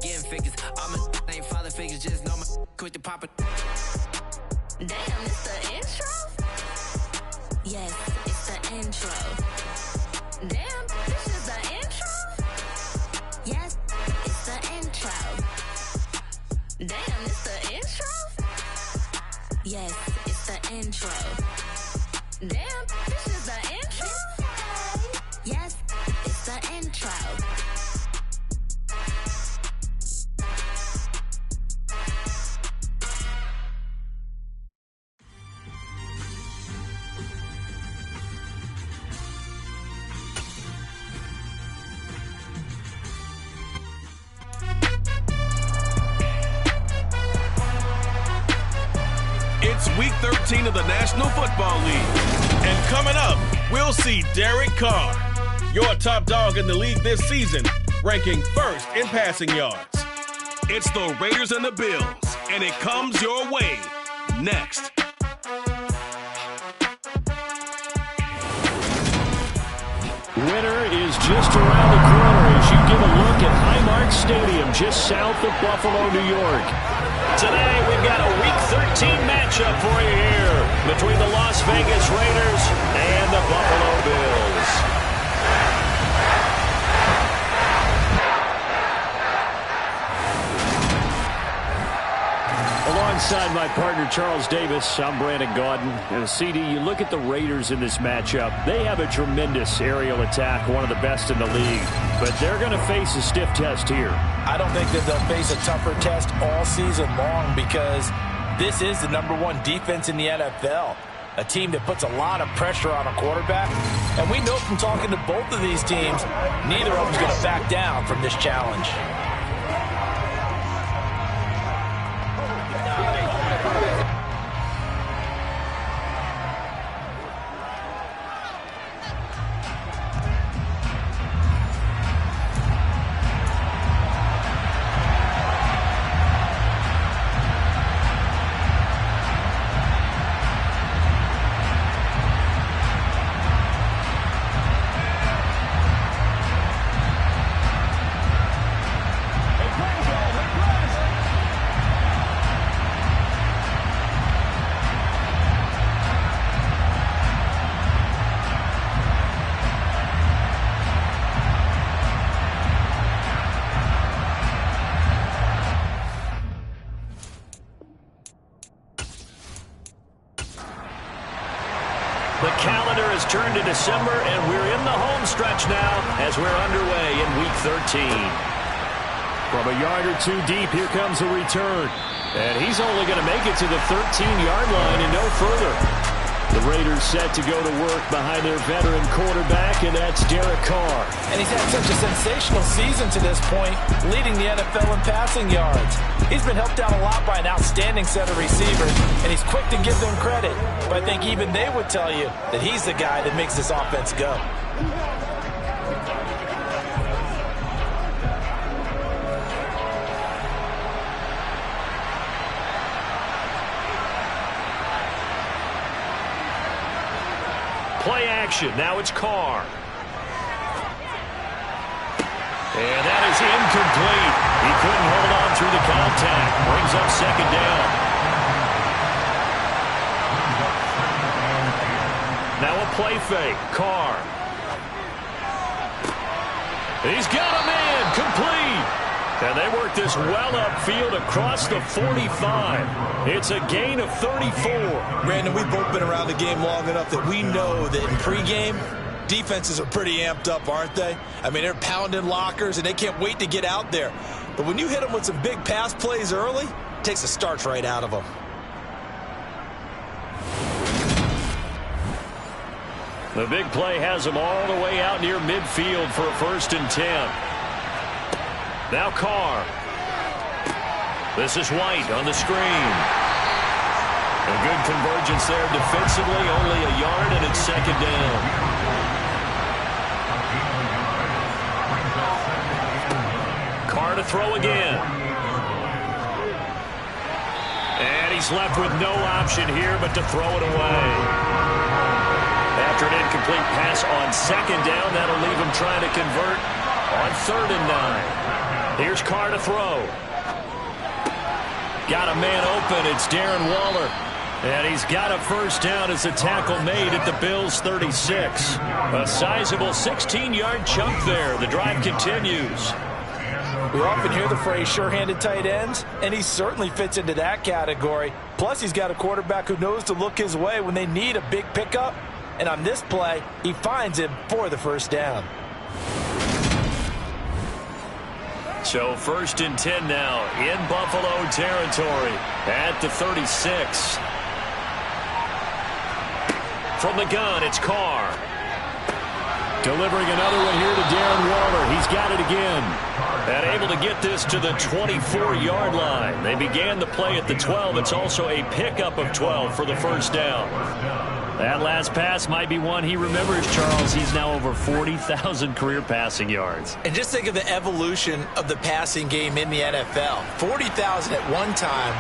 getting figures. All my ain't father figures, just know my quick to pop it. Damn, it's the intro? Yes, it's the intro. Damn, this is the intro? Yes, it's the intro. Damn, it's the intro? Yes, it's the intro. Damn, this is the intro? Yes, it's the intro. It's Week 13 of the National Football League. And coming up, we'll see Derek Carr, your top dog in the league this season, ranking first in passing yards. It's the Raiders and the Bills, and it comes your way next. Winter is just around the corner as you give a look at Highmark Stadium just south of Buffalo, New York. Today we've got a Week 13 matchup for you here between the Las Vegas Raiders and the Buffalo Bills. Alongside my partner Charles Davis, I'm Brandon Gaudin. And CD, you look at the Raiders in this matchup, they have a tremendous aerial attack, one of the best in the league. But they're going to face a stiff test here. I don't think that they'll face a tougher test all season long because this is the #1 defense in the NFL. A team that puts a lot of pressure on a quarterback. And we know from talking to both of these teams, neither of them's going to back down from this challenge. The calendar has turned to December, and we're in the home stretch now as we're underway in Week 13. From a yard or two deep, here comes a return. And he's only going to make it to the 13-yard line and no further. The Raiders set to go to work behind their veteran quarterback, and that's Derek Carr. And he's had such a sensational season to this point, leading the NFL in passing yards. He's been helped out a lot by an outstanding set of receivers, and he's quick to give them credit. But I think even they would tell you that he's the guy that makes this offense go. Play action. Now it's Carr. And that is incomplete. He couldn't hold on through the contact. Brings up second down. Now a play fake. Carr. He's got him in. Complete. And they work this well upfield across the 45. It's a gain of 34. Brandon, we've both been around the game long enough that we know that in pregame, defenses are pretty amped up, aren't they? I mean, they're pounding lockers, and they can't wait to get out there. But when you hit them with some big pass plays early, it takes the starch right out of them. The big play has them all the way out near midfield for a 1st and 10. Now Carr. This is White on the screen. A good convergence there defensively, only a yard, and it's second down. Carr to throw again. And he's left with no option here but to throw it away. After an incomplete pass on second down, that'll leave him trying to convert on 3rd and 9. Here's Carr to throw. Got a man open. It's Darren Waller. And he's got a first down as a tackle made at the Bills' 36. A sizable 16-yard chunk there. The drive continues. We often hear the phrase sure-handed tight ends, and he certainly fits into that category. Plus, he's got a quarterback who knows to look his way when they need a big pickup. And on this play, he finds him for the first down. So 1st and 10 now in Buffalo territory at the 36. From the gun, it's Carr. Delivering another one here to Darren Waller. He's got it again. And able to get this to the 24-yard line. They began the play at the 12. It's also a pickup of 12 for the first down. That last pass might be one he remembers, Charles. He's now over 40,000 career passing yards. And just think of the evolution of the passing game in the NFL. 40,000 at one time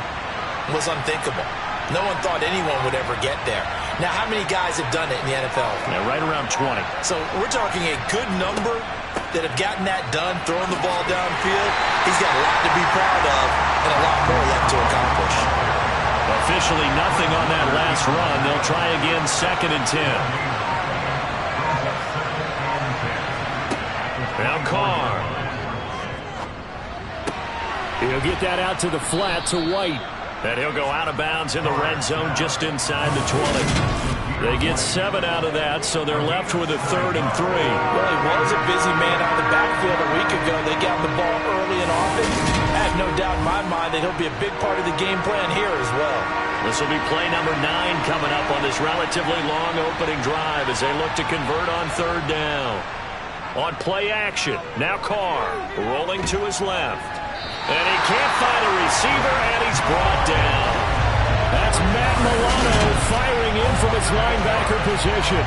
was unthinkable. No one thought anyone would ever get there. Now, how many guys have done it in the NFL? Yeah, right around 20. So we're talking a good number that have gotten that done, throwing the ball downfield. He's got a lot to be proud of and a lot more left to accomplish. Officially nothing on that last run. They'll try again 2nd and 10. Now Carr. He'll get that out to the flat to White. And he'll go out of bounds in the red zone just inside the 20. They get 7 out of that, so they're left with a 3rd and 3. Well, he was a busy man out of the backfield a week ago. They got the ball early and often. I have no doubt in my mind that he'll be a big part of the game plan here as well. This will be play number 9 coming up on this relatively long opening drive as they look to convert on 3rd down. On play action, now Carr rolling to his left. And he can't find a receiver, and he's brought down. That's Matt Milano firing in from his linebacker position.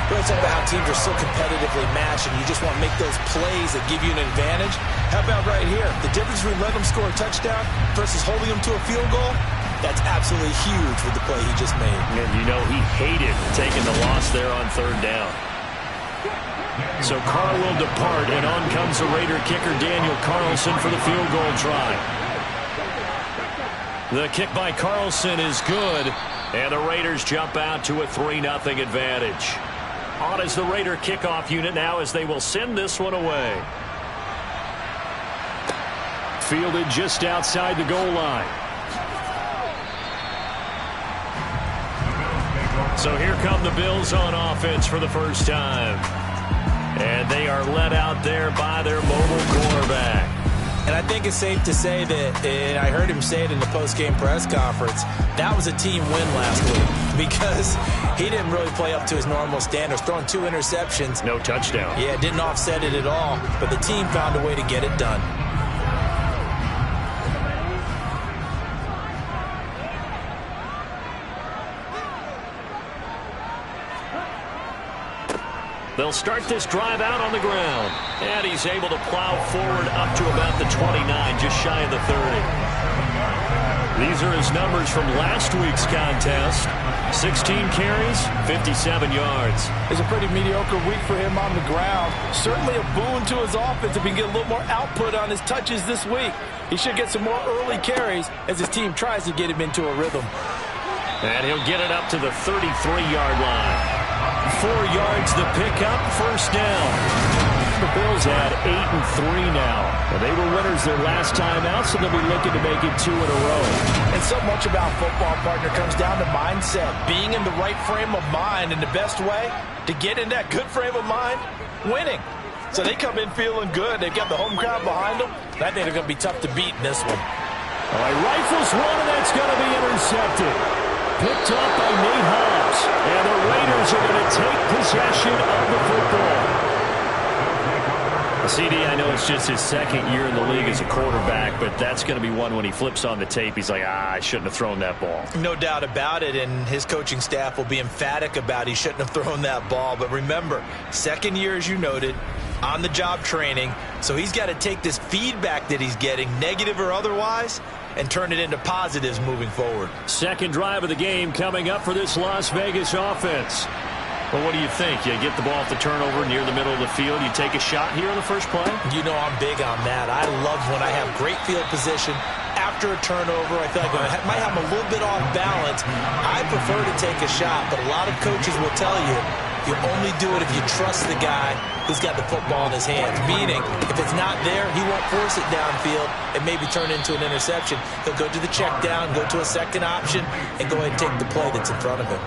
We're talking about how teams are so competitively matched, and you just want to make those plays that give you an advantage. How about right here? The difference between letting them score a touchdown versus holding them to a field goal, that's absolutely huge with the play he just made. And you know he hated taking the loss there on 3rd down. So Carr will depart, and on comes the Raider kicker Daniel Carlson for the field goal try. The kick by Carlson is good, and the Raiders jump out to a 3-0 advantage. On is the Raider kickoff unit now as they will send this one away. Fielded just outside the goal line. So here come the Bills on offense for the first time. And they are led out there by their mobile quarterback. And I think it's safe to say that, and I heard him say it in the post-game press conference, that was a team win last week because he didn't really play up to his normal standards, throwing 2 interceptions. No touchdown. Yeah, didn't offset it at all, but the team found a way to get it done. They'll start this drive out on the ground. And he's able to plow forward up to about the 29, just shy of the 30. These are his numbers from last week's contest. 16 carries, 57 yards. It's a pretty mediocre week for him on the ground. Certainly a boon to his offense if he can get a little more output on his touches this week. He should get some more early carries as his team tries to get him into a rhythm. And he'll get it up to the 33-yard line. 4 yards the pickup, first down. The Bills had 8-3 now. Well, they were winners their last time out, so they'll be looking to make it 2 in a row. And so much about football, partner, comes down to mindset. Being in the right frame of mind, and the best way to get in that good frame of mind, winning. So they come in feeling good. They've got the home crowd behind them. I think they're going to be tough to beat in this one. All right, rifles one, and that's going to be intercepted. Picked up by Nate Hobbs. And the Raiders are going to take possession of the football. CD, I know it's just his 2nd year in the league as a quarterback, but that's going to be one when he flips on the tape. He's like, I shouldn't have thrown that ball. No doubt about it, and his coaching staff will be emphatic about he shouldn't have thrown that ball. But remember, 2nd year, as you noted, on-the-job training. So he's got to take this feedback that he's getting, negative or otherwise, and turn it into positives moving forward. 2nd drive of the game coming up for this Las Vegas offense. Well, what do you think? You get the ball off the turnover near the middle of the field. You take a shot here on the first play? You know I'm big on that. I love when I have great field position after a turnover. I feel like I might have a little bit off balance. I prefer to take a shot, but a lot of coaches will tell you you only do it if you trust the guy who's got the football in his hands. Meaning, if it's not there, he won't force it downfield and maybe turn into an interception. He'll go to the check down, go to a second option, and go ahead and take the play that's in front of him.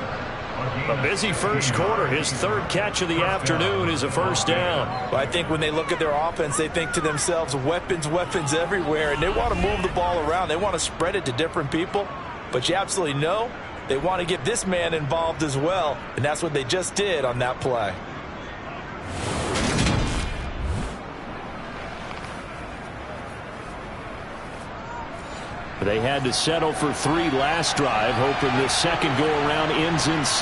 A busy first quarter. His third catch of the afternoon is a first down. Well, I think when they look at their offense, they think to themselves, weapons, weapons everywhere, and they want to move the ball around. They want to spread it to different people, but you absolutely know they want to get this man involved as well, and that's what they just did on that play. They had to settle for 3 last drive, hoping this second go-around ends in 6.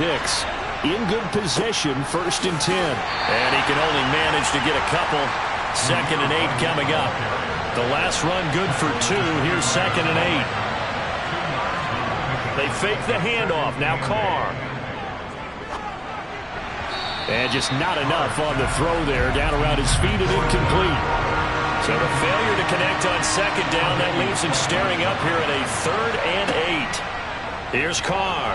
In good position, 1st and 10. And he can only manage to get a couple. 2nd and 8 coming up. The last run good for 2. Here's 2nd and 8. They fake the handoff. Now Carr. And just not enough on the throw there. Down around his feet and incomplete. So the failure to connect on 2nd down, that leaves him staring up here at a 3rd and 8. Here's Carr.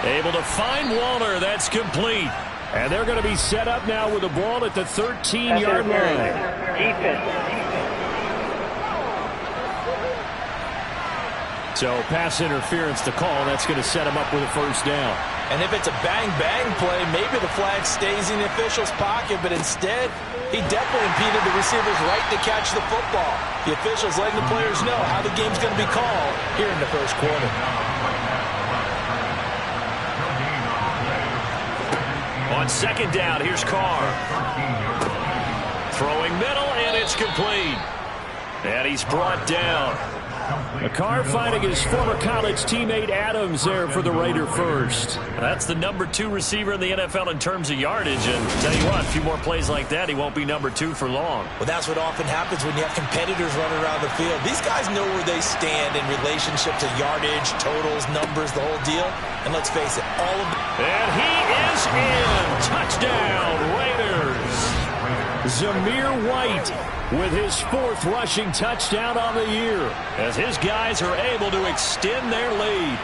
Able to find Waller. That's complete. And they're going to be set up now with the ball at the 13-yard line. So pass interference to call. That's going to set him up with a first down. And if it's a bang-bang play, maybe the flag stays in the official's pocket, but instead, he definitely impeded the receiver's right to catch the football. The officials letting the players know how the game's going to be called here in the first quarter. On 2nd down, here's Carr. Throwing middle, and it's complete. And he's brought down. Carr finding his former college teammate Adams there for the Raider first. That's the number 2 receiver in the NFL in terms of yardage. And tell you what, a few more plays like that, he won't be number 2 for long. Well, that's what often happens when you have competitors running around the field. These guys know where they stand in relationship to yardage, totals, numbers, the whole deal. And let's face it, all of them. And he is in. Touchdown, Raiders. Zamir White with his 4th rushing touchdown on the year as his guys are able to extend their lead.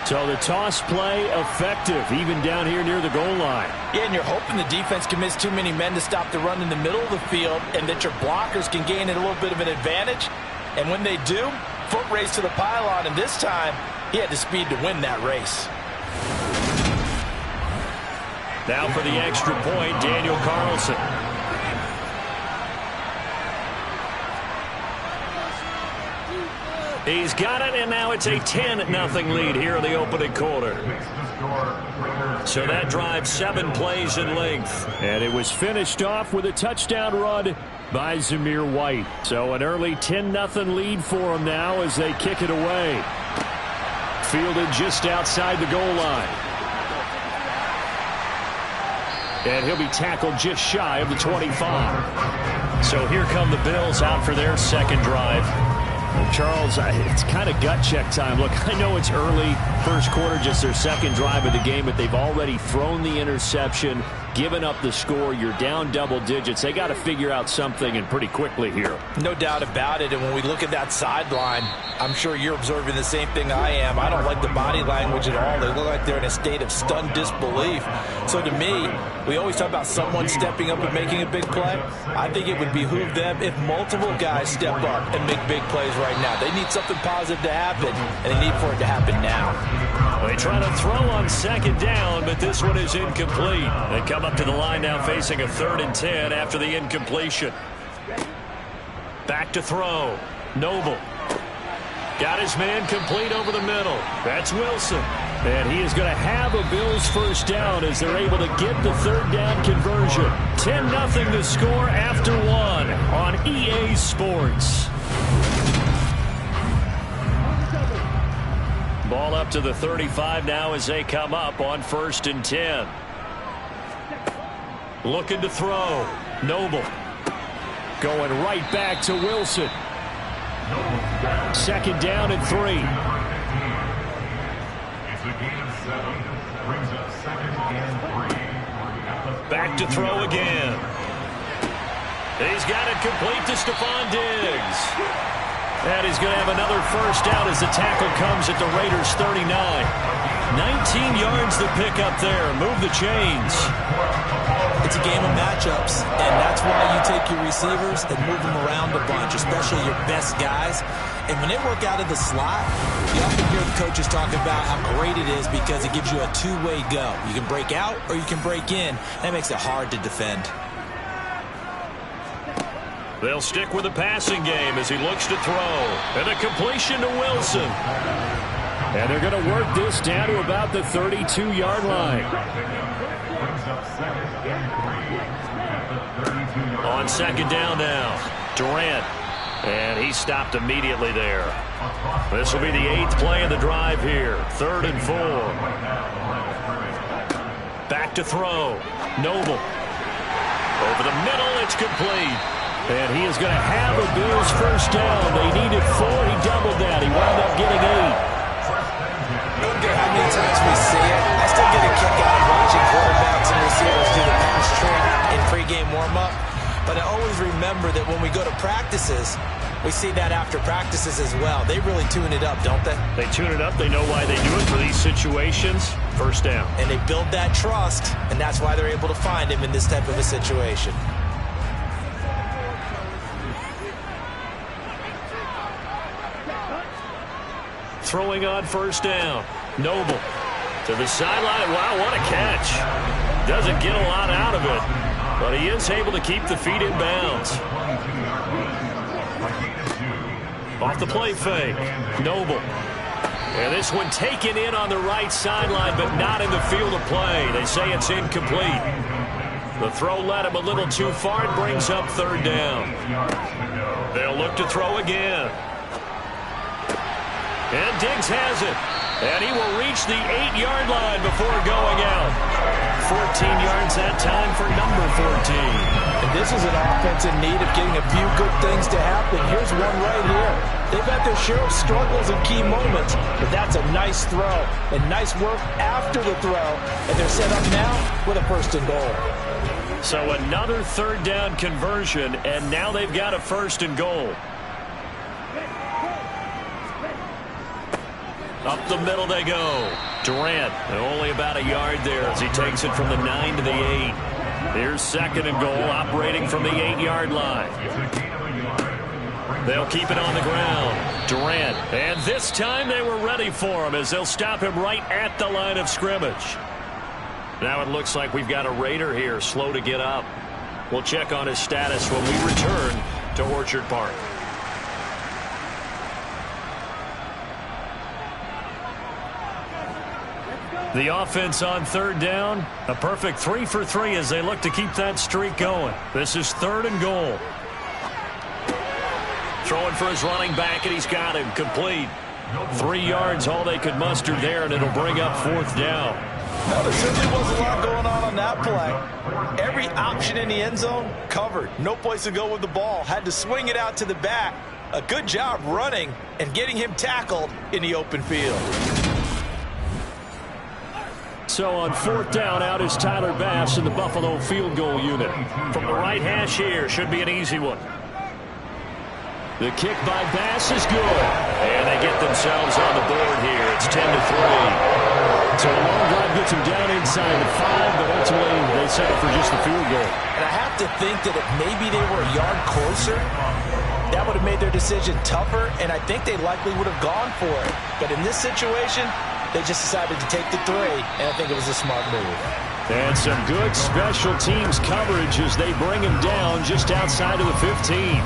So the toss play effective, even down here near the goal line. Yeah, and you're hoping the defense can miss too many men to stop the run in the middle of the field and that your blockers can gain a little bit of an advantage. And when they do, foot race to the pylon, and this time he had the speed to win that race. Now for the extra point, Daniel Carlson. He's got it, and now it's a 10-0 lead here in the opening quarter. So that drive 7 plays in length. And it was finished off with a touchdown run by Zamir White. So an early 10-0 lead for him now as they kick it away. Fielded just outside the goal line. And he'll be tackled just shy of the 25. So here come the Bills out for their second drive. Charles, it's kind of gut check time. Look, I know it's early, first quarter, just their second drive of the game, but they've already thrown the interception, given up the score. You're down double digits. They got to figure out something, and pretty quickly here. No doubt about it, and when we look at that sideline, I'm sure you're observing the same thing I am. I don't like the body language at all. They look like they're in a state of stunned disbelief. So to me, we always talk about someone stepping up and making a big play. I think it would behoove them if multiple guys step up and make big plays right now. They need something positive to happen, and they need for it to happen now. They try to throw on 2nd down, but this one is incomplete. They come up to the line now facing a 3rd and 10 after the incompletion. Back to throw. Noble. Got his man complete over the middle. That's Wilson. And he is going to have a Bills first down as they're able to get the 3rd down conversion. 10-0 to score after 1 on EA Sports. Ball up to the 35 now as they come up on 1st and 10. Looking to throw. Noble. Going right back to Wilson. 2nd down and 3. Back to throw again. He's got it complete to Stephon Diggs. And he's going to have another first down as the tackle comes at the Raiders' 39. 19 yards to pick up there. Move the chains. It's a game of matchups, and that's why you take your receivers and move them around a bunch, especially your best guys. And when they work out of the slot, you often hear the coaches talk about how great it is because it gives you a two-way go. You can break out or you can break in. That makes it hard to defend. They'll stick with the passing game as he looks to throw. And a completion to Wilson. And they're going to work this down to about the 32-yard line. On second down now, Durant. And he stopped immediately there. This will be the 8th play of the drive here. 3rd and 4. Back to throw. Noble. Over the middle, it's complete. And he is going to have a Bills first down. They needed 4. He doubled that. He wound up getting 8. I don't care how many times we see it. I still get a kick out of watching quarterbacks and receivers do the pass trick in pregame warm-up. But I always remember that when we go to practices, we see that after practices as well. They really tune it up, don't they? They tune it up. They know why they do it for these situations. First down. And they build that trust, and that's why they're able to find him in this type of a situation. Throwing on first down. Noble to the sideline. Wow, what a catch. Doesn't get a lot out of it, but he is able to keep the feet in bounds. Off the play fake. Noble. And this one taken in on the right sideline, but not in the field of play. They say it's incomplete. The throw led him a little too far. It brings up 3rd down. They'll look to throw again. And Diggs has it. And he will reach the 8-yard line before going out. 14 yards that time for number 14. And this is an offense in need of getting a few good things to happen. Here's one right here. They've had their share of struggles and key moments, but that's a nice throw and nice work after the throw. And they're set up now with a 1st and goal. So another 3rd down conversion, and now they've got a 1st and goal. Up the middle they go. Durant, only about a yard there as he takes it from the 9 to the 8. Here's 2nd and goal, operating from the 8-yard line. They'll keep it on the ground. Durant, and this time they were ready for him as they'll stop him right at the line of scrimmage. Now it looks like we've got a Raider here, slow to get up. We'll check on his status when we return to Orchard Park. The offense on 3rd down, a perfect 3 for 3 as they look to keep that streak going. This is 3rd and goal. Throwing for his running back, and he's got him complete. 3 yards, all they could muster there, and it'll bring up 4th down. No, there certainly was a lot going on that play. Every option in the end zone covered. No place to go with the ball. Had to swing it out to the back. A good job running and getting him tackled in the open field. So on 4th down, out is Tyler Bass in the Buffalo field goal unit. From the right hash here, should be an easy one. The kick by Bass is good. And they get themselves on the board here. It's 10 to 3. So a long drive gets them down inside the 5, but ultimately they settle for just the field goal. And I have to think that if maybe they were a yard closer, that would have made their decision tougher, and I think they likely would have gone for it. But in this situation, they just decided to take the 3, and I think it was a smart move. And some good special teams coverage as they bring him down just outside of the 15.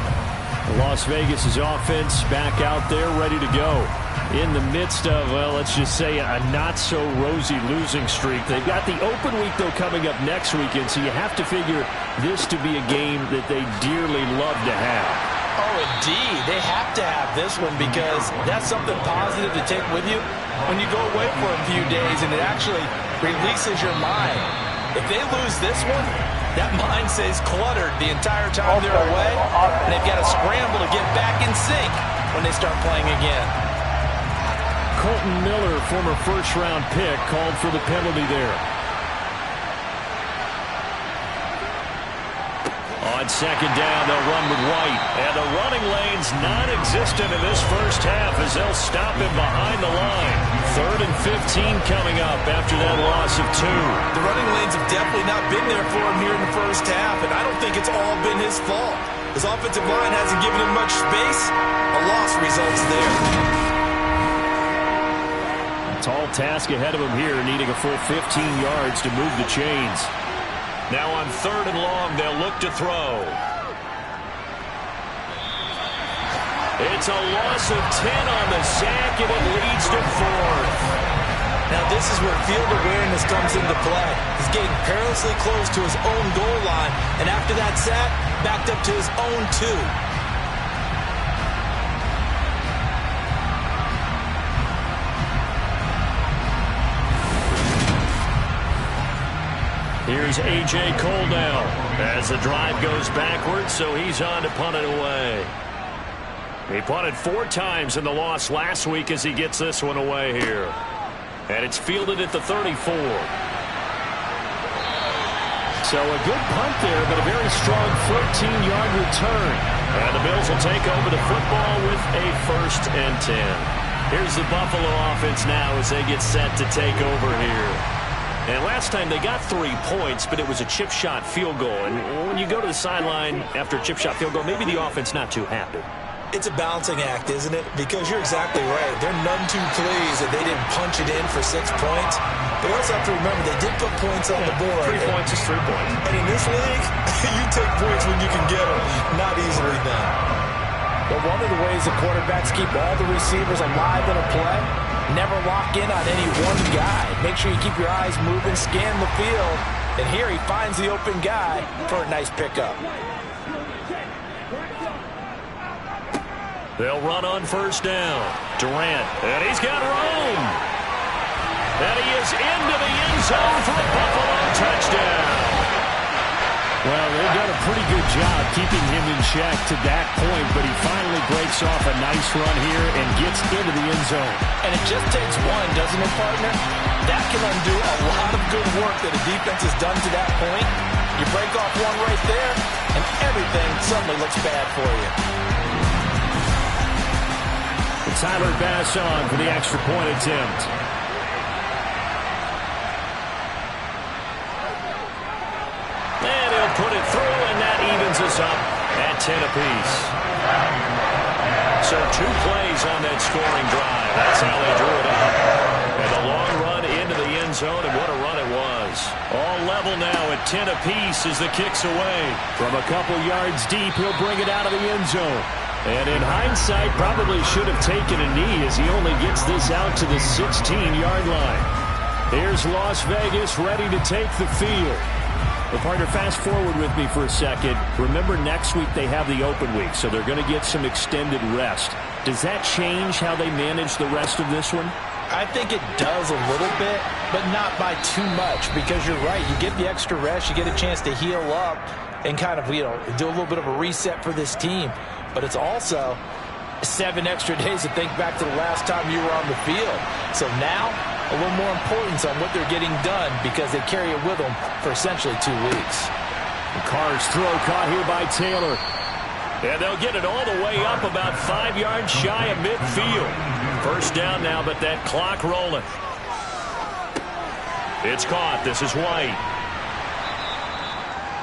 Las Vegas' offense back out there ready to go. In the midst of, well, let's just say a not-so-rosy losing streak. They've got the open week, though, coming up next weekend, so you have to figure this to be a game that they dearly love to have. Oh, indeed. They have to have this one because that's something positive to take with you when you go away for a few days, and it actually releases your mind. If they lose this one, that mind stays cluttered the entire time they're away, and they've got to scramble to get back in sync when they start playing again. Colton Miller, former first-round pick, called for the penalty there. On second down, they'll run with White. And the running lane's non-existent in this first half as they'll stop him behind the line. 3rd and 15 coming up after that loss of 2. The running lanes have definitely not been there for him here in the first half, and I don't think it's all been his fault. His offensive line hasn't given him much space. A loss results there. A tall task ahead of him here, needing a full 15 yards to move the chains. Now on 3rd and long, they'll look to throw. It's a loss of 10 on the sack, and it leads to 4th. Now this is where field awareness comes into play. He's getting perilously close to his own goal line, and after that sack, backed up to his own 2. Here's A.J. Cole now as the drive goes backwards, so he's on to punt it away. He punted 4 times in the loss last week as he gets this one away here. And it's fielded at the 34. So a good punt there, but a very strong 14-yard return. And the Bills will take over the football with a 1st and 10. Here's the Buffalo offense now as they get set to take over here. And last time they got 3 points, but it was a chip shot field goal. And when you go to the sideline after a chip shot field goal, maybe the offense not too happy. It's a balancing act, isn't it? Because you're exactly right. They're none too pleased that they didn't punch it in for 6 points. But you also have to remember they did put points on the board. 3 points is 3 points. And in this league, you take points when you can get them. Not easily done. But one of the ways the quarterbacks keep all the receivers alive in a play, never lock in on any one guy. Make sure you keep your eyes moving, scan the field. And here he finds the open guy for a nice pickup. They'll run on 1st down. Durant, and he's got room. And he is into the end zone for a Buffalo touchdown. Well, they've done a pretty good job keeping him in check to that point, but he finally breaks off a nice run here and gets into the end zone. And it just takes one, doesn't it, partner? That can undo a lot of good work that a defense has done to that point. You break off one right there, and everything suddenly looks bad for you. Tyler Bass on for the extra point attempt. And he'll put it through, and that evens us up at 10 apiece. So 2 plays on that scoring drive. That's how they drew it up. And the long run into the end zone, and what a run it was. All level now at 10 apiece as the kick's away. From a couple yards deep, he'll bring it out of the end zone. And in hindsight, probably should have taken a knee as he only gets this out to the 16-yard line. Here's Las Vegas ready to take the field. Well, partner, fast forward with me for a second. Remember, next week they have the open week, so they're going to get some extended rest. Does that change how they manage the rest of this one? I think it does a little bit, but not by too much, because you're right. You get the extra rest, you get a chance to heal up and kind of, do a little bit of a reset for this team. But it's also 7 extra days to think back to the last time you were on the field. So now, a little more importance on what they're getting done because they carry it with them for essentially 2 weeks. The Cards throw caught here by Taylor. And they'll get it all the way up about 5 yards shy of midfield. 1st down now, but that clock rolling. It's caught. This is White.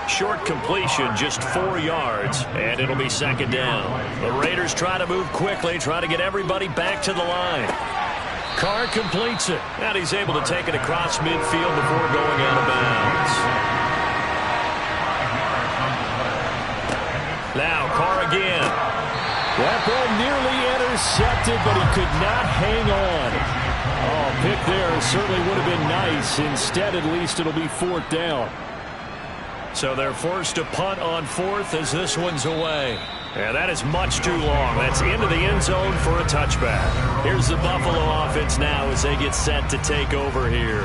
Short completion, just 4 yards, and it'll be 2nd down. The Raiders try to move quickly, try to get everybody back to the line. Carr completes it, and he's able to take it across midfield before going out of bounds. Now Carr again. That ball nearly intercepted, but he could not hang on. Oh, pick there certainly would have been nice. Instead, at least it'll be 4th down. So they're forced to punt on 4th as this one's away. And that is much too long. That's into the end zone for a touchback. Here's the Buffalo offense now as they get set to take over here.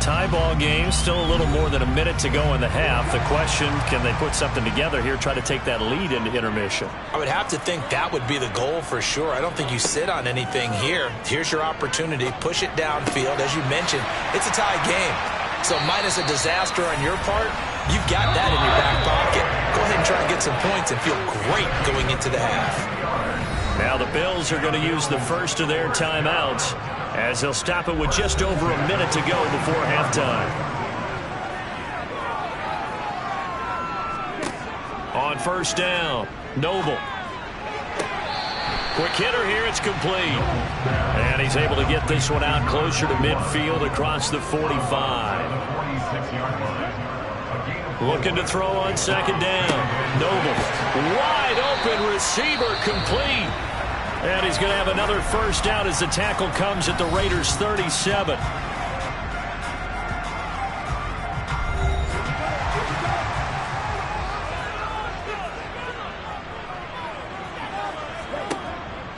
tie ball game. Still a little more than a minute to go in the half. The question, can they put something together here, try to take that lead into intermission? I would have to think that would be the goal for sure. I don't think you sit on anything here. Here's your opportunity. Push it downfield. As you mentioned, it's a tie game. So minus a disaster on your part, you've got that in your back pocket. Go ahead and try and get some points and feel great going into the half. Now the Bills are going to use the first of their timeouts as they'll stop it with just over a minute to go before halftime. On first down, Noble. Quick hitter here, it's complete. And he's able to get this one out closer to midfield across the 45. Looking to throw on second down. Noble, wide open receiver, complete. And he's going to have another first down as the tackle comes at the Raiders' 37.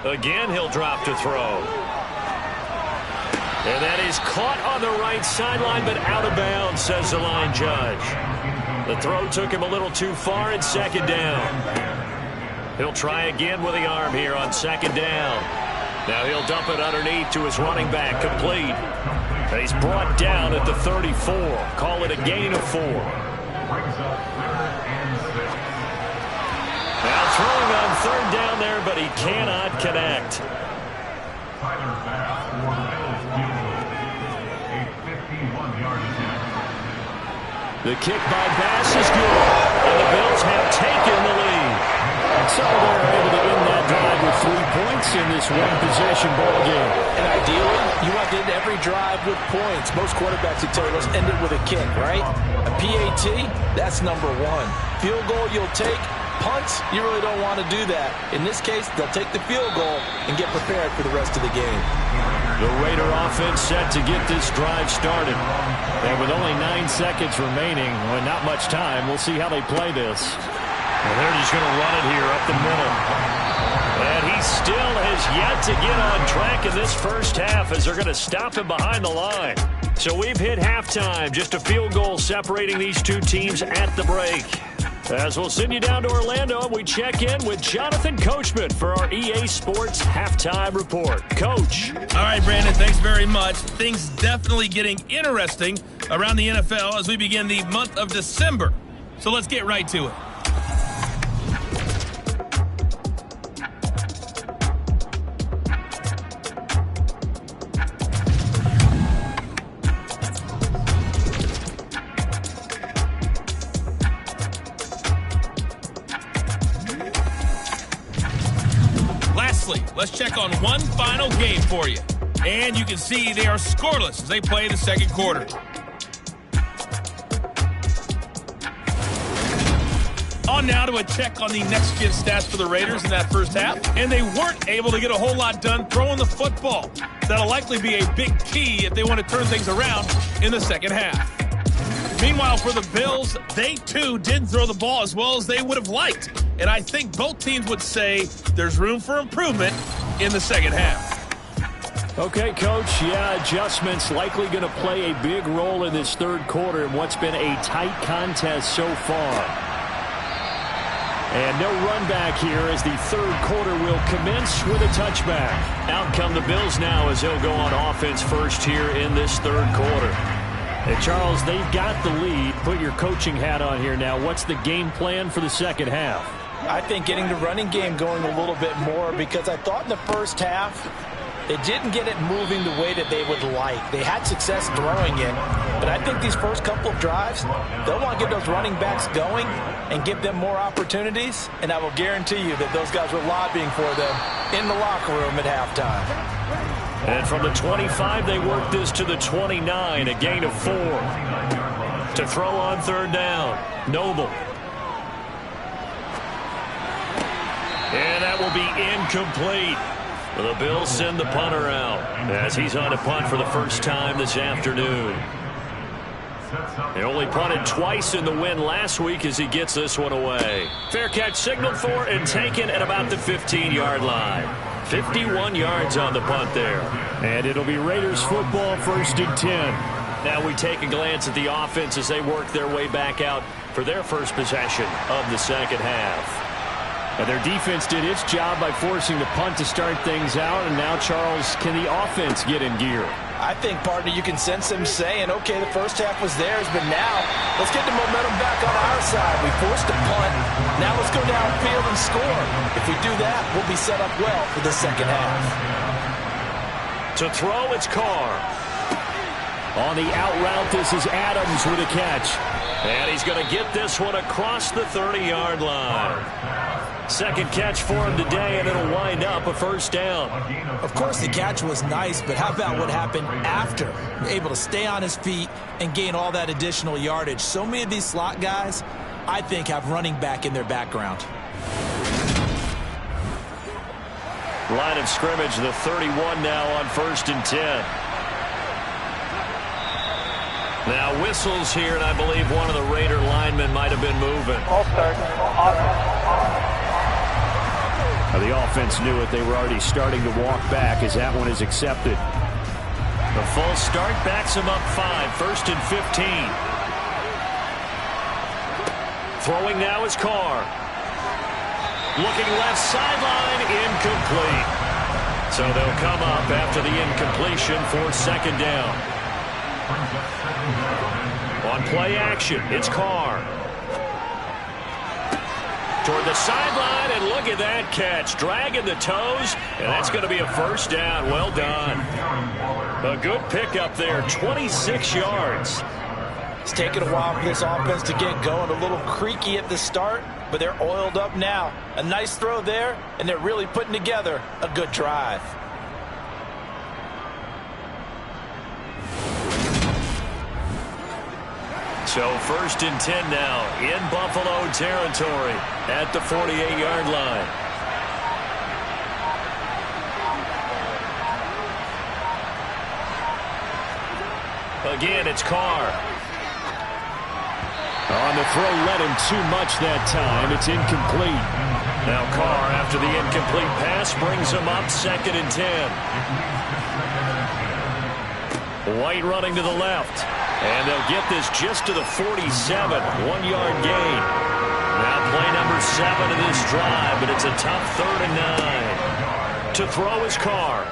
Again, he'll drop to throw. And that is caught on the right sideline, but out of bounds, says the line judge. The throw took him a little too far in second down. He'll try again with the arm here on second down. Now he'll dump it underneath to his running back, complete. And he's brought down at the 34. Call it a gain of 4. Now throwing on third down there, but he cannot connect. The kick by Bass is good, and the Bills have taken the lead. And so they're able to end that drive with 3 points in this one-possession ball game. And ideally, you want to end every drive with points. Most quarterbacks would tell you, let's end it with a kick, right? A PAT, that's number 1. Field goal you'll take. Punts, you really don't want to do that. In this case, they'll take the field goal and get prepared for the rest of the game. The Raider offense set to get this drive started. And with only 9 seconds remaining, well, not much time, we'll see how they play this. And they're just going to run it here up the middle. And he still has yet to get on track in this first half as they're going to stop him behind the line. So we've hit halftime. Just a field goal separating these two teams at the break. As we'll send you down to Orlando, and we check in with Jonathan Coachman for our EA Sports Halftime Report. Coach. All right, Brandon, thanks very much. Things definitely getting interesting around the NFL as we begin the month of December. So let's get right to it. Let's check on one final game for you. And you can see they are scoreless as they play the second quarter. On now to a check on the next gen stats for the Raiders in that first half. And they weren't able to get a whole lot done throwing the football. That'll likely be a big key if they want to turn things around in the second half. Meanwhile, for the Bills, they too didn't throw the ball as well as they would have liked. And I think both teams would say there's room for improvement in the second half. Okay, Coach. Yeah, adjustments likely going to play a big role in this third quarter in what's been a tight contest so far. And no run back here as the third quarter will commence with a touchback. Out come the Bills now as they'll go on offense first here in this third quarter. And Charles, they've got the lead. Put your coaching hat on here now. What's the game plan for the second half? I think getting the running game going a little bit more, because I thought in the first half they didn't get it moving the way that they would like. They had success throwing it, but I think these first couple of drives, they'll want to get those running backs going and give them more opportunities, and I will guarantee you that those guys were lobbying for them in the locker room at halftime. And from the 25, they work this to the 29, a gain of 4. To throw on third down, Noble. And that will be incomplete. The Bills send the punter out as he's on to punt for the first time this afternoon. They only punted twice in the win last week as he gets this one away. Fair catch signaled for and taken at about the 15-yard line. 51 yards on the punt there. And it'll be Raiders football, 1st and 10. Now we take a glance at the offense as they work their way back out for their first possession of the second half. And their defense did its job by forcing the punt to start things out. And now, Charles, can the offense get in gear? I think, partner, you can sense them saying, okay, the first half was theirs, but now let's get the momentum back on our side. We forced a punt. Now let's go downfield and score. If we do that, we'll be set up well for the second half. To throw, it's Carr. On the out route, this is Adams with a catch. And he's going to get this one across the 30-yard line. Second catch for him today, and it'll wind up a first down. Of course, the catch was nice, but how about what happened after? Able to stay on his feet and gain all that additional yardage. So many of these slot guys, I think, have running back in their background. Line of scrimmage, the 31 now on 1st and 10. Now whistles here, and I believe one of the Raider linemen might have been moving. All start. The offense knew it. They were already starting to walk back as that one is accepted. The full start backs him up 5, 1st and 15. Throwing now is Carr. Looking left sideline, incomplete. So they'll come up after the incompletion for second down. On play action, it's Carr. Toward the sideline, and look at that catch. Dragging the toes, and that's going to be a first down. Well done. A good pickup there, 26 yards. It's taken a while for this offense to get going. A little creaky at the start, but they're oiled up now. A nice throw there, and they're really putting together a good drive. So 1st and 10 now in Buffalo territory at the 48-yard line. Again, it's Carr. On the throw, led him too much that time. It's incomplete. Now Carr, after the incomplete pass, brings him up 2nd and 10. White running to the left. And they'll get this just to the 47, 1-yard gain. Now play number 7 of this drive, but it's a tough 3rd and 9. To throw is Carr.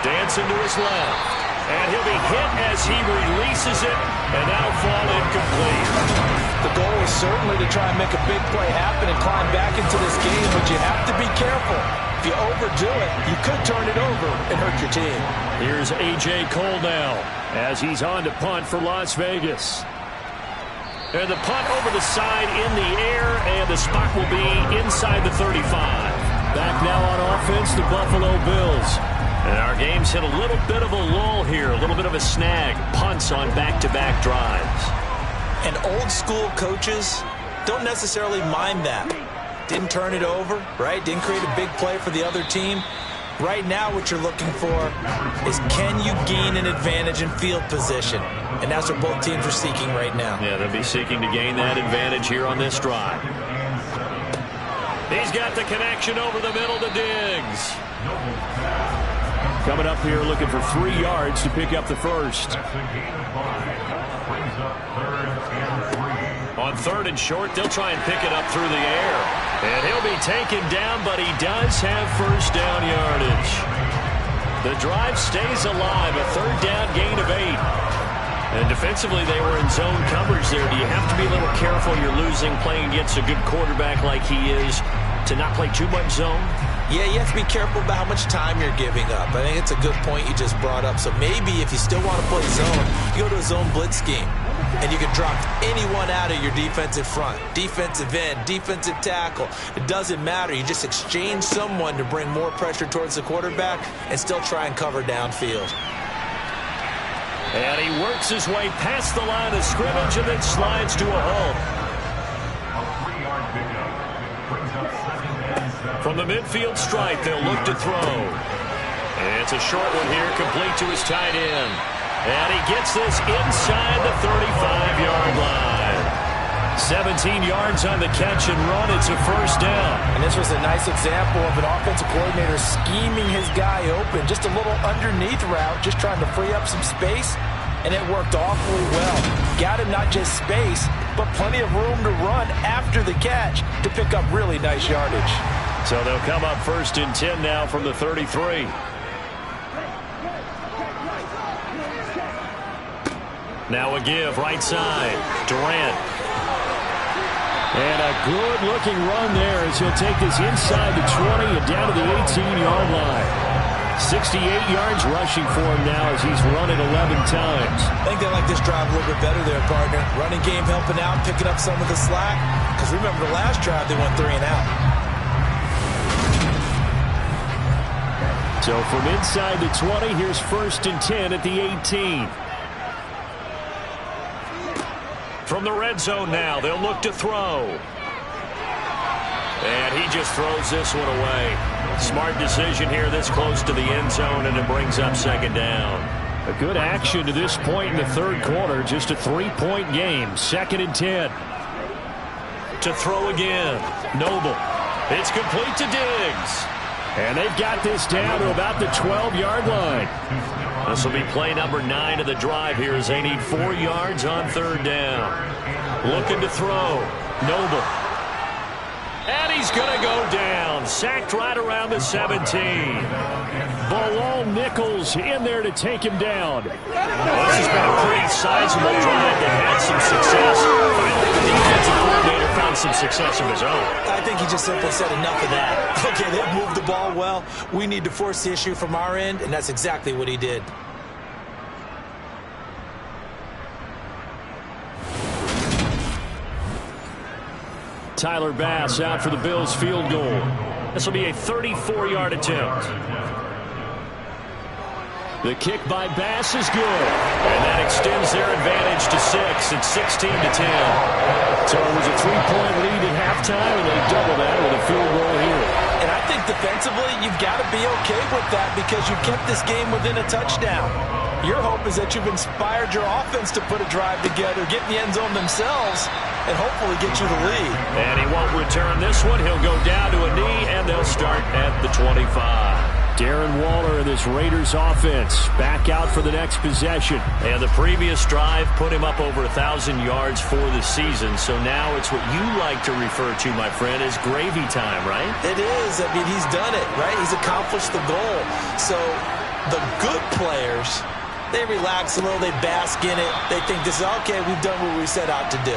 Dancing to his left. And he'll be hit as he releases it, and that'll fall incomplete. The goal is certainly to try and make a big play happen and climb back into this game, but you have to be careful. If you overdo it, you could turn it over and hurt your team. Here's A.J. Cole now as he's on to punt for Las Vegas. And the punt over the side in the air, and the spot will be inside the 35. Back now on offense, the Buffalo Bills. And our game's hit a little bit of a lull here, a little bit of a snag. Punts on back-to-back drives. And old-school coaches don't necessarily mind that. Didn't turn it over, right? Didn't create a big play for the other team. Right now what you're looking for is, can you gain an advantage in field position? And that's what both teams are seeking right now. Yeah, they'll be seeking to gain that advantage here on this drive. He's got the connection over the middle to Diggs. Coming up here looking for 3 yards to pick up the first. On 3rd and short, they'll try and pick it up through the air. And he'll be taken down, but he does have first down yardage. The drive stays alive, a 3rd down gain of 8. And defensively, they were in zone coverage there. Do you have to be a little careful? You're losing, playing against a good quarterback like he is, to not play too much zone? Yeah, you have to be careful about how much time you're giving up. I think it's a good point you just brought up. So maybe if you still want to play zone, you go to a zone blitz scheme. And you can drop anyone out of your defensive front. Defensive end, defensive tackle. It doesn't matter. You just exchange someone to bring more pressure towards the quarterback and still try and cover downfield. And he works his way past the line of scrimmage and then slides to a halt. From the midfield stripe, they'll look to throw. And it's a short one here, complete to his tight end. And he gets this inside the 35-yard line. 17 yards on the catch and run. It's a first down. And this was a nice example of an offensive coordinator scheming his guy open. Just a little underneath route, just trying to free up some space. and it worked awfully well. Got him not just space, but plenty of room to run after the catch to pick up really nice yardage. So they'll come up 1st and 10 now from the 33. Now a give right side. Durant. And a good-looking run there as he'll take this inside the 20 and down to the 18-yard line. 68 yards rushing for him now as he's run it 11 times. I think they like this drive a little bit better there, partner. Running game helping out, picking up some of the slack. Because remember the last drive, they went 3 and out. So from inside the 20, here's 1st and 10 at the 18. From the red zone now, they'll look to throw. And he just throws this one away. Smart decision here this close to the end zone, and it brings up 2nd down. A good action to this point in the 3rd quarter. Just a 3-point game. 2nd and 10. To throw again. Noble. It's complete to Diggs. And they've got this down to about the 12-yard line. This will be play number 9 of the drive here as they need 4 yards on 3rd down. Looking to throw. Noble. And he's going to go down. Sacked right around the 17. Bilal Nichols in there to take him down. Well, this has been a pretty sizable drive that had some success. Finally, the defensive coordinator found some success of his own. I think he just simply said enough of that. Okay, they've moved the ball well. We need to force the issue from our end, and that's exactly what he did. Tyler Bass out for the Bills field goal. This will be a 34-yard attempt. The kick by Bass is good. And that extends their advantage to 6. It's 16-10. So it was a 3-point lead at halftime, and they double that with a field goal here. And I think defensively, you've got to be okay with that because you kept this game within a touchdown. Your hope is that you've inspired your offense to put a drive together, get in the end zone themselves, and hopefully get you the lead. And he won't return this one. He'll go down to a knee, and they'll start at the 25. Darren Waller in this Raiders offense back out for the next possession. And the previous drive put him up over 1,000 yards for the season. So now it's what you like to refer to, my friend, as gravy time, right? It is. I mean, he's done it, right? He's accomplished the goal. So the good players, they relax a little, they bask in it. They think this is, okay, we've done what we set out to do.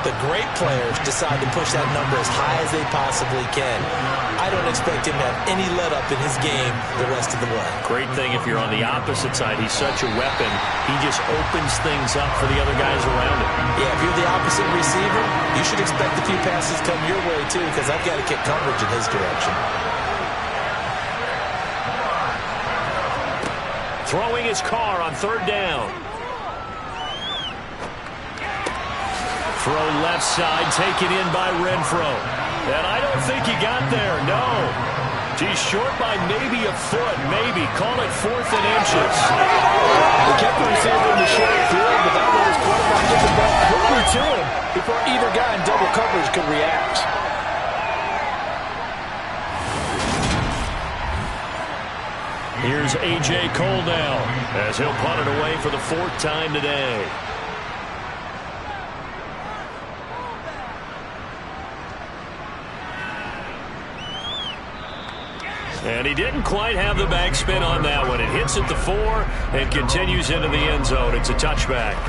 The great players decide to push that number as high as they possibly can. I don't expect him to have any let-up in his game the rest of the way. Great thing if you're on the opposite side. He's such a weapon. He just opens things up for the other guys around him. Yeah, if you're the opposite receiver, you should expect a few passes come your way, too, because I've got to kick coverage in his direction. Throwing his car on 3rd down. Throw left side, taken in by Renfro. And I don't think he got there, no. He's short by maybe a foot, maybe. Call it 4th and inches. They kept the receiver in the short field, but that let his quarterback get the ball quickly to him before either guy in double coverage could react. Here's A.J. Cole now as he'll punt it away for the 4th time today. And he didn't quite have the backspin on that one. It hits at the 4 and continues into the end zone. It's a touchback.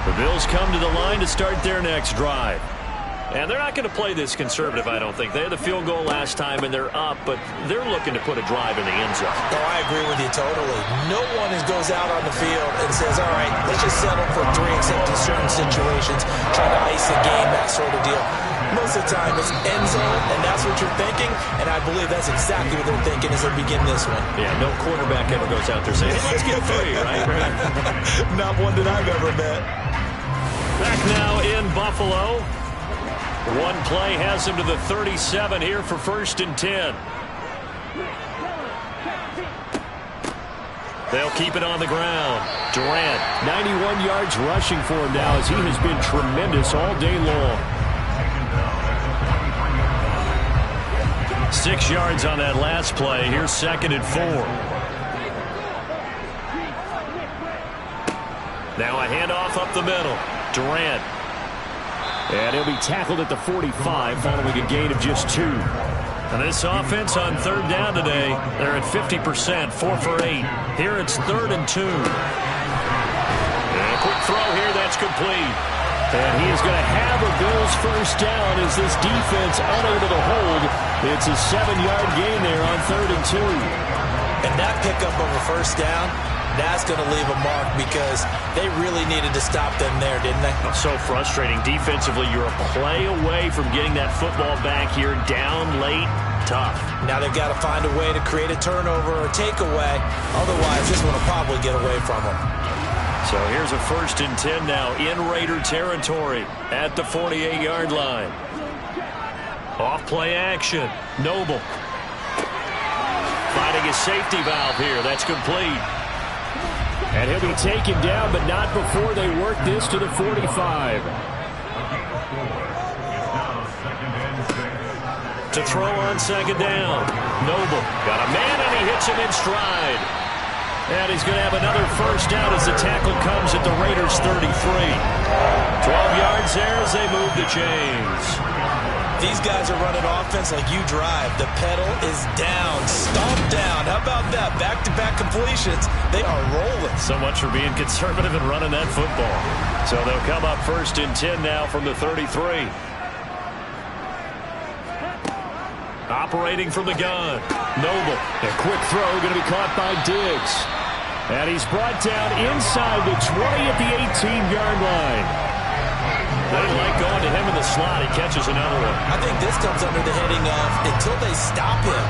The Bills come to the line to start their next drive. And they're not going to play this conservative, I don't think. They had the field goal last time, and they're up, but they're looking to put a drive in the end zone. Oh, I agree with you totally. No one goes out on the field and says, all right, let's just settle for 3, except in certain situations, trying to ice a game, that sort of deal. Most of the time, it's end zone, and that's what you're thinking, and I believe that's exactly what they're thinking as they begin this one. Yeah, no quarterback ever goes out there saying, hey, let's get 3, right? Not one that I've ever met. Back now in Buffalo. One play has him to the 37 here for 1st and 10. They'll keep it on the ground. Durant, 91 yards rushing for him now as he has been tremendous all day long. 6 yards on that last play. Here's 2nd and 4. Now a handoff up the middle. Durant. And he'll be tackled at the 45 following a gain of just 2. And this offense on third down today, they're at 50%, 4 for 8. Here it's 3rd and 2. And a quick throw here, that's complete. And he is going to have a Bills first down as this defense unable to hold. It's a 7-yard gain there on 3rd and 2. And that pickup of a first down, that's going to leave a mark because they really needed to stop them there, didn't they? So frustrating. Defensively, you're a play away from getting that football back here down late. Tough. Now they've got to find a way to create a turnover or takeaway. Otherwise, this one will probably get away from them. So here's a 1st and 10 now in Raider territory at the 48-yard line. Off play action. Noble. Finding his safety valve here. That's complete. And he'll be taken down, but not before they work this to the 45. To throw on 2nd down. Noble got a man, and he hits him in stride. And he's going to have another first down as the tackle comes at the Raiders' 33. 12 yards there as they move the chains. These guys are running offense like you drive. The pedal is down, stomped down. How about that? Back-to-back completions. They are rolling. So much for being conservative and running that football. So they'll come up 1st and 10 now from the 33. Operating from the gun. Noble. A quick throw going to be caught by Diggs. And he's brought down inside the 20 at the 18-yard line. They didn't like going to him in the slot. He catches another one. I think this comes under the heading of until they stop him,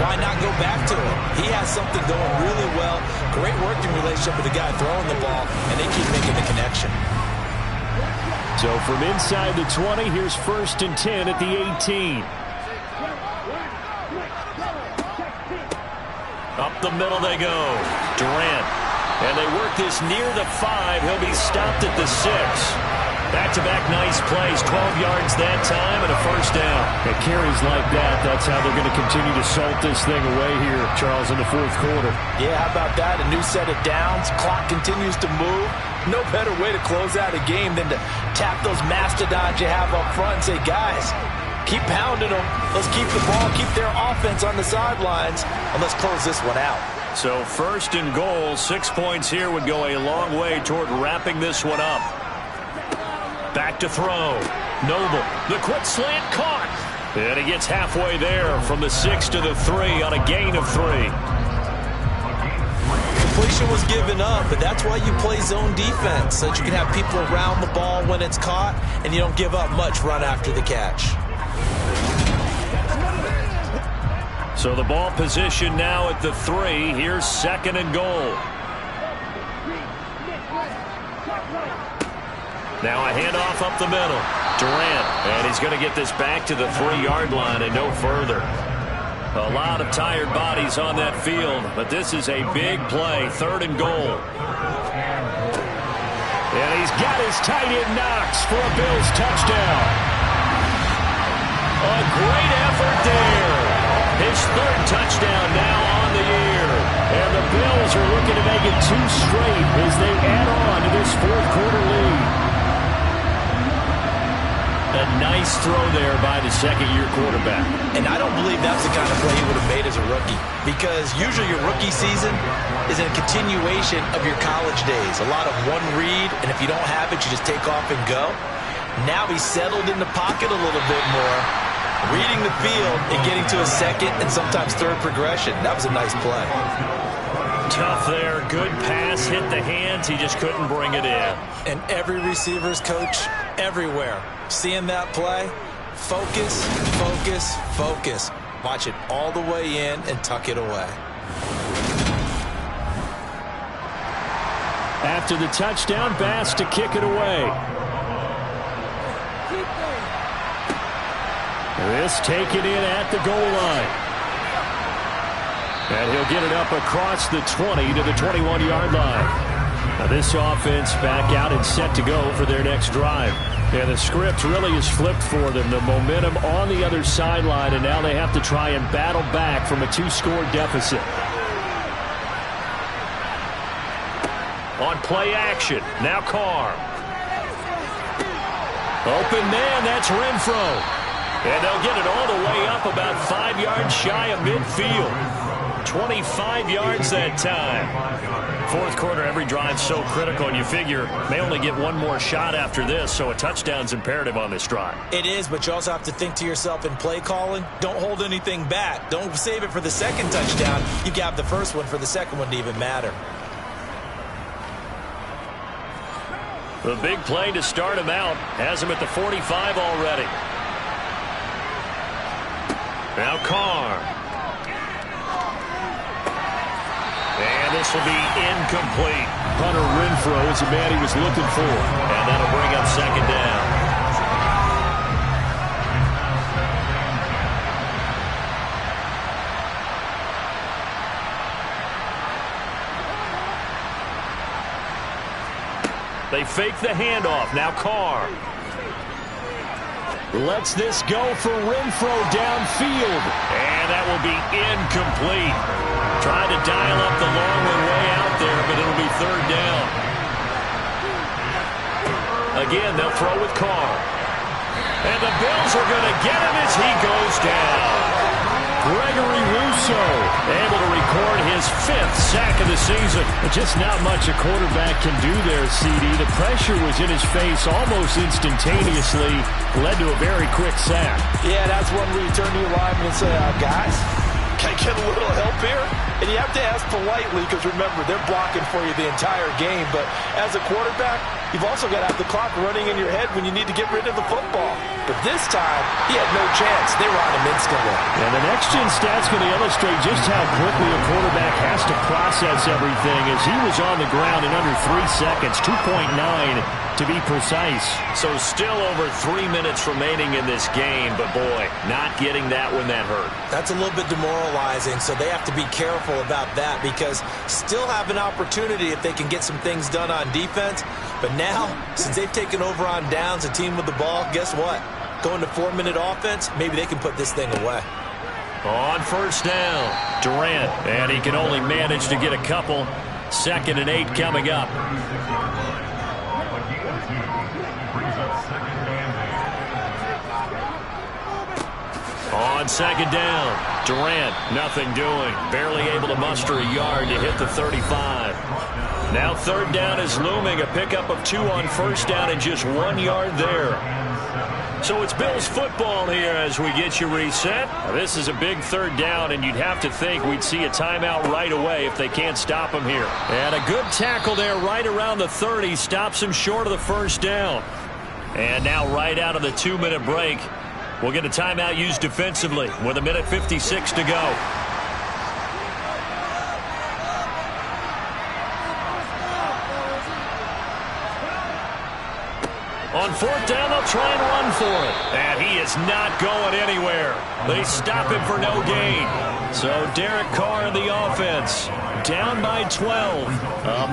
why not go back to him? He has something going really well. Great working relationship with the guy throwing the ball, and they keep making the connection. So from inside the 20, here's 1st and 10 at the 18. Up the middle they go. Durant. And they work this near the 5. He'll be stopped at the 6. Back-to-back nice plays. 12 yards that time and a first down. It carries like that. That's how they're going to continue to salt this thing away here, Charles, in the 4th quarter. Yeah, how about that? A new set of downs. Clock continues to move. No better way to close out a game than to tap those mastodons you have up front and say, guys, keep pounding them. Let's keep the ball, keep their offense on the sidelines, and let's close this one out. So 1st and goal, 6 points here would go a long way toward wrapping this one up. Back to throw. Noble, the quick slant caught. And he gets halfway there from the 6 to the 3 on a gain of 3. Completion was given up, but that's why you play zone defense, so that you can have people around the ball when it's caught, and you don't give up much run after the catch. So the ball position now at the 3. Here's 2nd and goal. Now a handoff up the middle. Durant, and he's going to get this back to the 3-yard line and no further. A lot of tired bodies on that field, but this is a big play. 3rd and goal. And he's got his tight end Knox for a Bills touchdown. A great effort there. His 3rd touchdown now on the year. And the Bills are looking to make it 2 straight as they add on to this 4th quarter lead. A nice throw there by the 2nd-year quarterback. And I don't believe that's the kind of play he would have made as a rookie, because usually your rookie season is a continuation of your college days. A lot of one read, and if you don't have it, you just take off and go. Now he's settled in the pocket a little bit more, reading the field and getting to a 2nd and sometimes 3rd progression. That was a nice play. Tough there. Good pass. Hit the hands. He just couldn't bring it in. And every receiver's coach everywhere, seeing that play, focus, focus, focus. Watch it all the way in and tuck it away. After the touchdown, Bass to kick it away. This taken in at the goal line. And he'll get it up across the 20 to the 21-yard line. Now this offense back out and set to go for their next drive. And the script really is flipped for them. The momentum on the other sideline, and now they have to try and battle back from a 2-score deficit. On play action. Now Carr. Open man, that's Renfrow. And they'll get it all the way up about 5 yards shy of midfield. 25 yards that time. Fourth quarter, every drive so critical, and you figure may only get one more shot after this, so a touchdown's imperative on this drive. It is, but you also have to think to yourself in play calling, don't hold anything back. Don't save it for the second touchdown. You got the first one for the second one to even matter. The big play to start him out has him at the 45 already. Now Carr. And this will be incomplete. Hunter Renfrow is the man he was looking for. And that'll bring up second down. They fake the handoff. Now Carr. Lets this go for Renfrow downfield. And that will be incomplete. Trying to dial up the long one way out there, but it'll be third down. Again, they'll throw with Carr. And the Bills are going to get him as he goes down. Gregory Rousseau able to record his 5th sack of the season. Just not much a quarterback can do there, CD. The pressure was in his face almost instantaneously. Led to a very quick sack. Yeah, that's one where you turn to your lineman and say, guys, can I get a little help here? And you have to ask politely because, remember, they're blocking for you the entire game. But as a quarterback, you've also got to have the clock running in your head when you need to get rid of the football. But this time, he had no chance. They were on him instantly. And the next-gen stats going to illustrate just how quickly a quarterback has to process everything as he was on the ground in under 3 seconds, 2.9 to be precise. So still over 3 minutes remaining in this game, but boy, not getting that when that hurt. That's a little bit demoralizing, so they have to be careful about that because still have an opportunity if they can get some things done on defense. But now, since they've taken over on downs, a team with the ball, guess what? Going to 4-minute offense, maybe they can put this thing away. On first down, Durant, and he can only manage to get a couple. 2nd and 8 coming up. On second down, Durant, nothing doing. Barely able to muster a yard to hit the 35. Now third down is looming. A pickup of 2 on first down and just 1 yard there. So it's Bills football here as we get you reset. Now, this is a big third down, and you'd have to think we'd see a timeout right away if they can't stop him here. And a good tackle there right around the 30. Stops him short of the first down. And now right out of the 2-minute break, we'll get a timeout used defensively with 1:56 to go. On fourth down, they'll try and run for it. And he is not going anywhere. They stop him for no gain. So Derek Carr in the offense. Down by 12.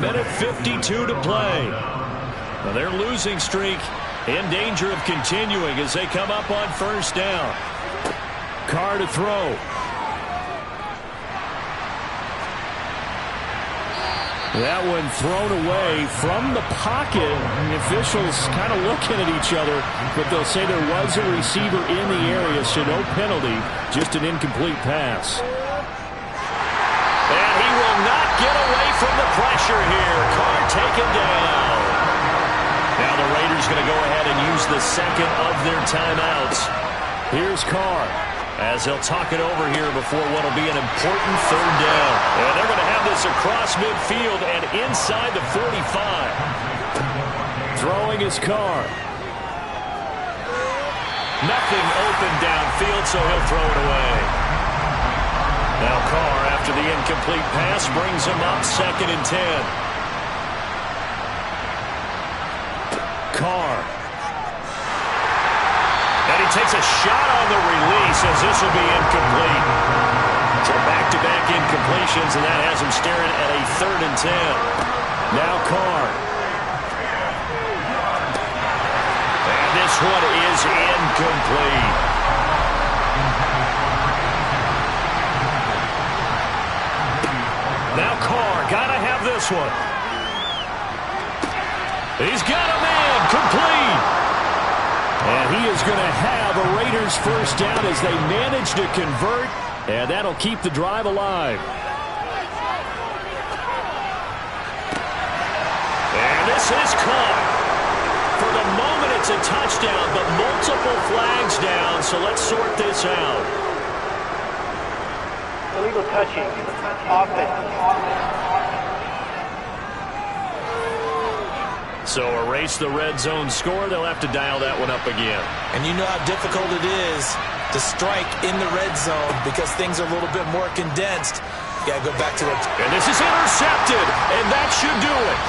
1:52 to play. Now their losing streak in danger of continuing as they come up on first down. Carr to throw. That one thrown away from the pocket. The officials kind of looking at each other, but they'll say there was a receiver in the area, so no penalty, just an incomplete pass. And he will not get away from the pressure here. Carr taken down. Now the Raiders going to go ahead and use the second of their timeouts. Here's Carr as they'll talk it over here before what will be an important third down. And they're going to have this across midfield and inside the 45. Throwing his Carr. Nothing open downfield, so he'll throw it away. Now Carr, after the incomplete pass, brings him up 2nd and 10. Carr. And he takes a shot on the release as this will be incomplete. So back-to-back incompletions, and that has him staring at a 3rd and 10. Now Carr. And this one is incomplete. Now Carr, gotta have this one. He's got a man complete. And he is going to have a Raiders first down as they manage to convert. And that'll keep the drive alive. And this is caught. For the moment, it's a touchdown, but multiple flags down, so let's sort this out. Illegal touching. Offense. So erase the red zone score. They'll have to dial that one up again. And you know how difficult it is to strike in the red zone because things are a little bit more condensed. You got to go back to the... And this is intercepted, and that should do it.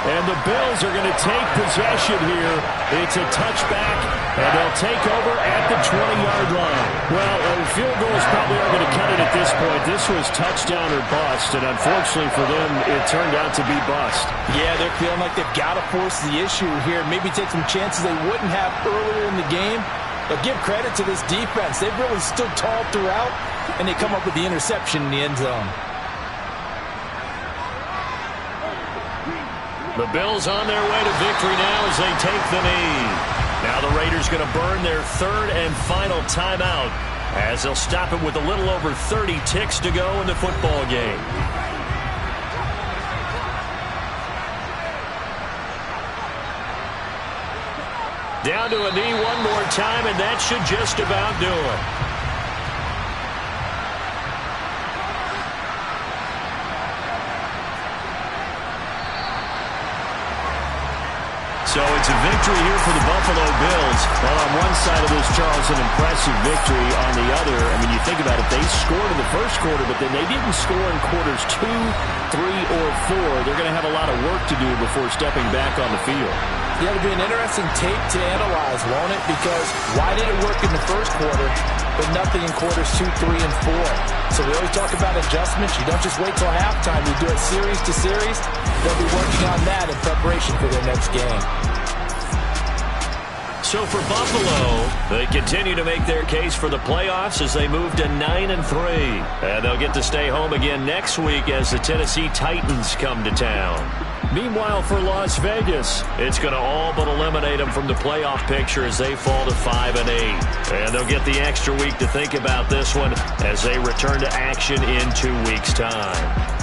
And the Bills are going to take possession here. It's a touchback, and they'll take over at the 20-yard line. Well, field goals probably aren't going to cut it at this point. This was touchdown or bust, and unfortunately for them, it turned out to be bust. Yeah, they're feeling like they've got to force the issue here. Maybe take some chances they wouldn't have earlier in the game. But give credit to this defense. They've really stood tall throughout, and they come up with the interception in the end zone. The Bills on their way to victory now as they take the knee. Now the Raiders going to burn their third and final timeout as they'll stop it with a little over 30 ticks to go in the football game. Down to a knee one more time, and that should just about do it. So it's a victory here for the Buffalo Bills. Well, on one side of this, Charles, an impressive victory. On the other, I mean, you think about it, they scored in the first quarter, but then they didn't score in quarters 2, 3, or 4. They're going to have a lot of work to do before stepping back on the field. Yeah, it'll be an interesting tape to analyze, won't it? Because why did it work in the first quarter, but nothing in quarters 2, 3, and 4? So we always talk about adjustments. You don't just wait till halftime. You do it series to series. They'll be working on that in preparation for their next game. So for Buffalo, they continue to make their case for the playoffs as they move to 9-3. And they'll get to stay home again next week as the Tennessee Titans come to town. Meanwhile, for Las Vegas, it's going to all but eliminate them from the playoff picture as they fall to 5-8. And they'll get the extra week to think about this one as they return to action in 2 weeks' time.